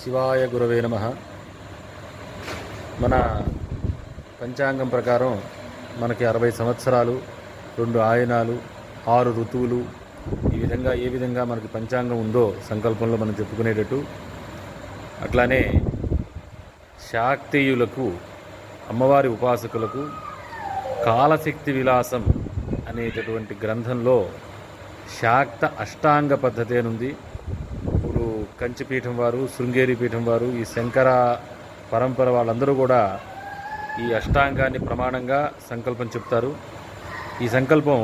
శివాయ గురవే నమః. మన పంచాంగం ప్రకారం మనకి 60 సంవత్సరాలు, 2 ఆయనాలు, 6 ఋతువులు, ఏ విధంగా మనకి పంచాంగం ఉందో సంకల్పంలో మనం చెప్పుకునేటట్టు, అట్లానే శాక్తేయులకు, అమ్మవారి ఉపాసకులకు కాలశక్తి విలాసం అనేటటువంటి గ్రంథంలో శాక్త అష్టాంగ పద్ధతి అనుంది. ఇప్పుడు కంచిపీఠం వారు, శృంగేరి పీఠం వారు, ఈ శంకర పరంపర వాళ్ళందరూ కూడా ఈ అష్టాంగాన్ని ప్రమాణంగా సంకల్పం చెప్తారు. ఈ సంకల్పం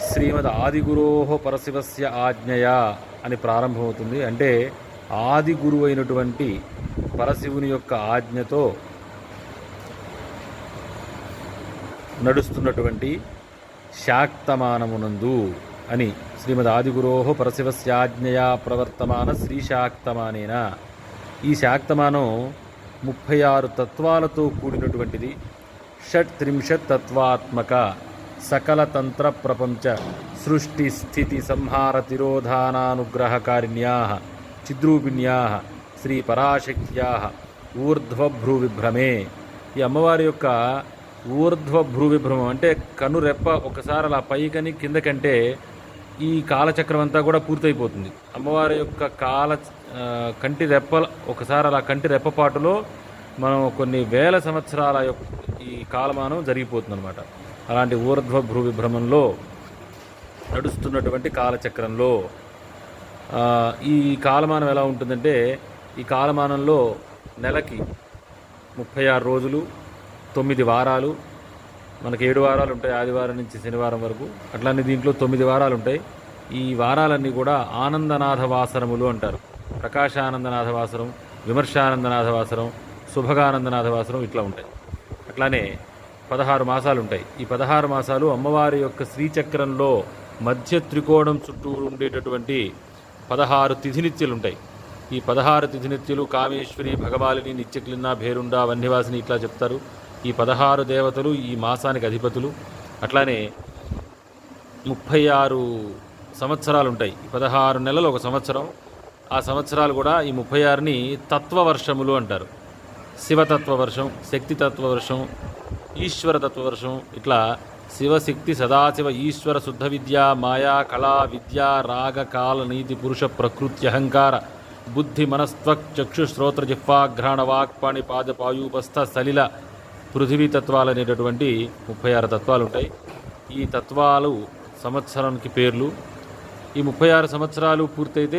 శ్రీమద్ ఆదిగురోహ పరశివస్య ఆజ్ఞయా అని ప్రారంభమవుతుంది. అంటే ఆది గురువు అయినటువంటి పరశివుని యొక్క ఆజ్ఞతో నడుస్తున్నటువంటి శాక్తమానమునందు అని శ్రీమద్ ఆదిగురోహ పరశివస్యాజ్ఞయా ప్రవర్తమాన శ్రీశాక్తమానేన. ఈ శాక్తమానం 36 తత్వాలతో కూడినటువంటిది. షట్త్రింశత్ తత్వాత్మక సకల తంత్ర ప్రపంచ సృష్టి స్థితి సంహార తిరోధానానుగ్రహకారిణ్యా చిద్రూపిణ్యా శ్రీ పరాశక్త్యా ఊర్ధ్వభ్రూ విభ్రమే. ఈ అమ్మవారి యొక్క ఊర్ధ్వభ్రూ విభ్రమం అంటే కనురెప్ప ఒకసారి అలా పైకని కిందకంటే ఈ కాలచక్రం అంతా కూడా పూర్తయిపోతుంది. అమ్మవారి యొక్క కంటి రెప్ప ఒకసారి అలా కంటి రెప్పపాటులో మనం కొన్ని వేల సంవత్సరాల యొక్క ఈ కాలమానం జరిగిపోతుంది అనమాట. అలాంటి ఊర్ధ్వభ్రూ విభ్రమంలో నడుస్తున్నటువంటి కాలచక్రంలో ఈ కాలమానం ఎలా ఉంటుందంటే, ఈ కాలమానంలో నెలకి 36 రోజులు, 9 వారాలు, మనకి 7 వారాలు ఉంటాయి ఆదివారం నుంచి శనివారం వరకు. అట్లానే దీంట్లో 9 వారాలు ఉంటాయి. ఈ వారాలన్నీ కూడా ఆనందనాథవాసరములు అంటారు. ప్రకాశానందనాథవాసరం, విమర్శానందనాథవాసరం, శుభగానందనాథవాసరం ఇట్లా ఉంటాయి. అట్లానే 16 మాసాలు ఉంటాయి. ఈ 16 మాసాలు అమ్మవారి యొక్క శ్రీచక్రంలో మధ్య త్రికోణం చుట్టూ ఉండేటటువంటి 16 తిథినిత్యులు ఉంటాయి. ఈ 16 తిథినిత్యులు కామేశ్వరి, భగవాలిని, నిత్యక్లిన్న, భేరుండ, వన్యవాసిని ఇట్లా చెప్తారు. ఈ 16 దేవతలు ఈ మాసానికి అధిపతులు. అట్లానే 36 సంవత్సరాలు ఉంటాయి. 16 నెలలు ఒక సంవత్సరం. ఆ సంవత్సరాలు కూడా ఈ 36ని తత్వవర్షములు అంటారు. శివతత్వ వర్షం, శక్తితత్వ వర్షం, ఈశ్వరతత్వ వర్షం, ఇట్లా శివశక్తి సదాశివ ఈశ్వర శుద్ధ విద్య మాయా కళా విద్య రాగ కాల నీతి పురుష ప్రకృతి అహంకార బుద్ధి మనస్త్వక్ చక్షు శ్రోత్ర జిహ్వాఘ్రాణ వాక్పాణి పాద పాయూపస్థ సలిల పృథివీ తత్వాలు అనేటటువంటి 36 తత్వాలు ఉంటాయి. ఈ తత్వాలు సంవత్సరానికి పేర్లు. ఈ 36 సంవత్సరాలు పూర్తయితే